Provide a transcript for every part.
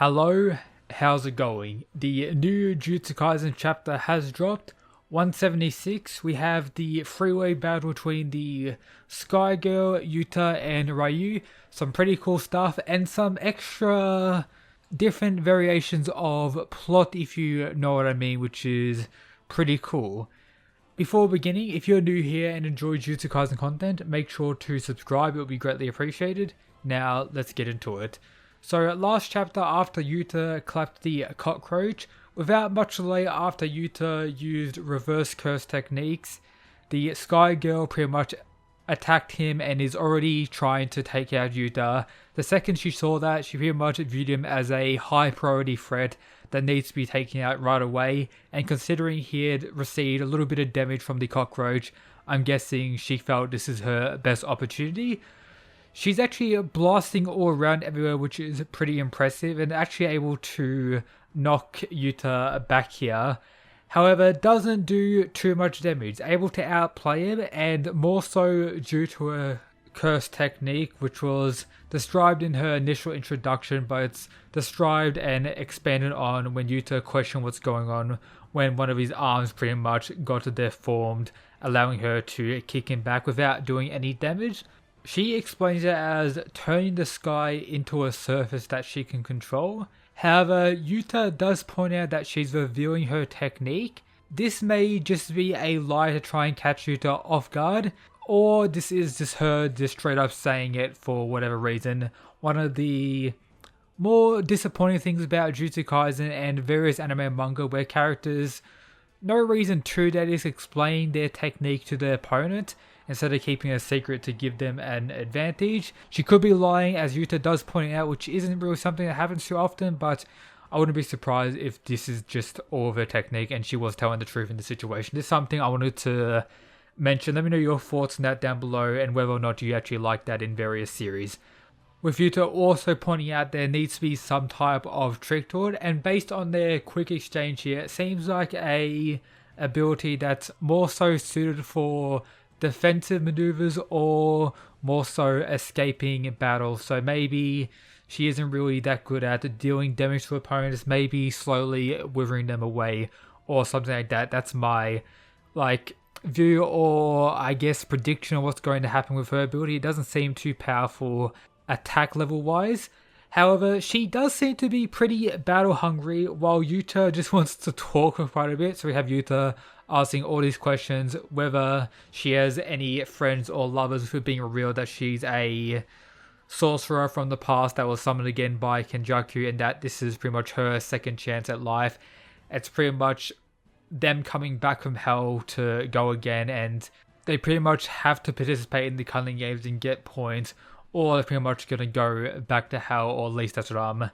Hello, how's it going? The new Jujutsu Kaisen chapter has dropped. 176, we have the freeway battle between the Sky Girl, Yuta, and Ryu. Some pretty cool stuff, and some extra different variations of plot, if you know what I mean, which is pretty cool. Before beginning, if you're new here and enjoy Jujutsu Kaisen content, make sure to subscribe, it would be greatly appreciated. Now, let's get into it. So last chapter, after Yuta clapped the cockroach, without much delay after Yuta used reverse curse techniques, the Sky Girl pretty much attacked him and is already trying to take out Yuta. The second she saw that, she pretty much viewed him as a high priority threat that needs to be taken out right away, and considering he had received a little bit of damage from the cockroach, I'm guessing she felt this is her best opportunity. She's actually blasting all around everywhere, which is pretty impressive, and actually able to knock Yuta back here. However, doesn't do too much damage, able to outplay him, and more so due to her curse technique, which was described in her initial introduction, but it's described and expanded on when Yuta questioned what's going on when one of his arms pretty much got deformed, allowing her to kick him back without doing any damage. She explains it as turning the sky into a surface that she can control. However, Yuta does point out that she's revealing her technique. This may just be a lie to try and catch Yuta off guard, or this is just her just straight up saying it for whatever reason. One of the more disappointing things about Jujutsu Kaisen and various anime and manga where characters, no reason to, that is, explain their technique to their opponent instead of keeping it a secret to give them an advantage. She could be lying, as Yuta does point out, which isn't really something that happens too often, but I wouldn't be surprised if this is just all of her technique and she was telling the truth in the situation. This is something I wanted to mention. Let me know your thoughts on that down below and whether or not you actually like that in various series. With Yuta also pointing out there needs to be some type of trick to it, and based on their quick exchange here, it seems like a ability that's more so suited for defensive maneuvers or more so escaping battle. So maybe she isn't really that good at dealing damage to opponents, maybe slowly withering them away or something like that. That's my view, or I guess prediction of what's going to happen with her ability. It doesn't seem too powerful attack level wise. However, she does seem to be pretty battle hungry, while Yuta just wants to talk quite a bit. So we have Yuta asking all these questions, whether she has any friends or lovers, with being revealed that she's a sorcerer from the past that was summoned again by Kenjaku, and that this is pretty much her second chance at life. It's pretty much them coming back from hell to go again, and they pretty much have to participate in the cunning games and get points, or they're pretty much going to go back to hell, or at least that's what I'm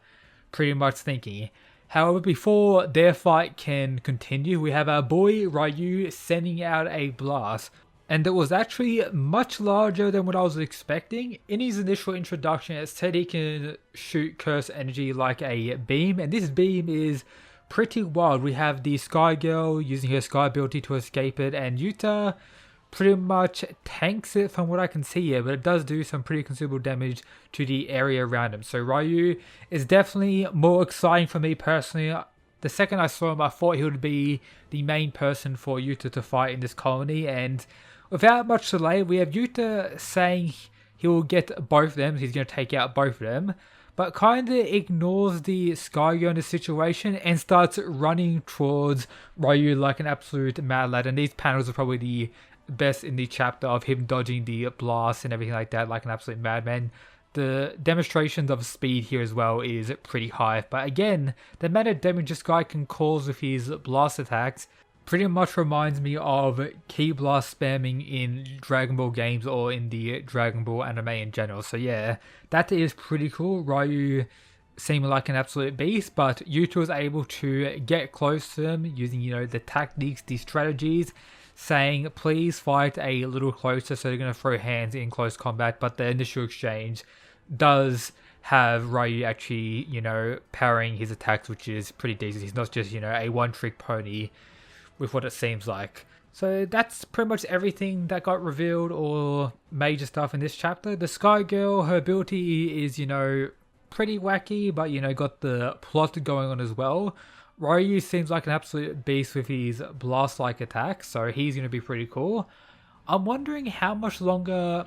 pretty much thinking. However, before their fight can continue, we have our boy Ryu sending out a blast, and it was actually much larger than what I was expecting. In his initial introduction, it said he can shoot curse energy like a beam, and this beam is pretty wild. We have the Sky Girl using her Sky ability to escape it, and Yuta pretty much tanks it from what I can see here, but it does do some pretty considerable damage to the area around him. So Ryu is definitely more exciting for me personally. The second I saw him, I thought he would be the main person for Yuta to fight in this colony, and without much delay, we have Yuta saying he will get both of them, he's going to take out both of them, but kind of ignores the Sky Girl in this situation and starts running towards Ryu like an absolute mad lad. And these panels are probably the best in the chapter, of him dodging the blast and everything like that like an absolute madman. The demonstrations of speed here as well is pretty high, but again, the amount of damage this guy can cause with his blast attacks pretty much reminds me of key blast spamming in Dragon Ball games or in the Dragon Ball anime in general. So yeah, that is pretty cool. Ryu seeming like an absolute beast, but Yuta was able to get close to him using, the techniques, the strategies, saying please fight a little closer, so they're going to throw hands in close combat. But the initial exchange does have Ryu actually, powering his attacks, which is pretty decent. He's not just, a one-trick pony with what it seems like. So that's pretty much everything that got revealed or major stuff in this chapter. The Sky Girl, her ability is, pretty wacky, but you know, got the plot going on as well. Ryu seems like an absolute beast with his blast-like attacks, so he's going to be pretty cool. I'm wondering how much longer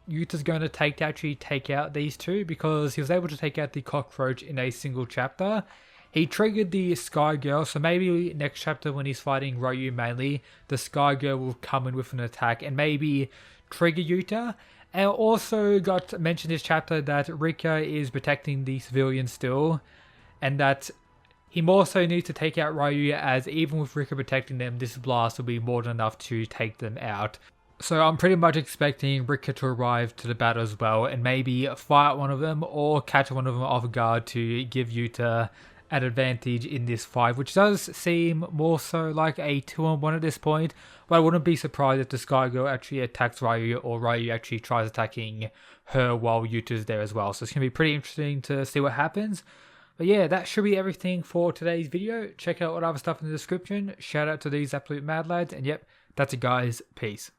Yuta's going to take to actually take out these two, because he was able to take out the cockroach in a single chapter. He triggered the Sky Girl, so maybe next chapter when he's fighting Ryu mainly, the Sky Girl will come in with an attack and maybe trigger Yuta. And also got mentioned this chapter that Rika is protecting the civilians still, and that he more so needs to take out Ryu, as even with Rika protecting them, this blast will be more than enough to take them out. So I'm pretty much expecting Rika to arrive to the battle as well, and maybe fight one of them or catch one of them off guard to give Yuta an advantage in this fight, which does seem more so like a 2-on-1 at this point, but I wouldn't be surprised if the Sky Girl actually attacks Ryu, or Ryu actually tries attacking her while Yuta's there as well. So it's going to be pretty interesting to see what happens. But yeah, that should be everything for today's video. Check out what other stuff in the description. Shout out to these absolute mad lads, and yep, that's it guys. Peace.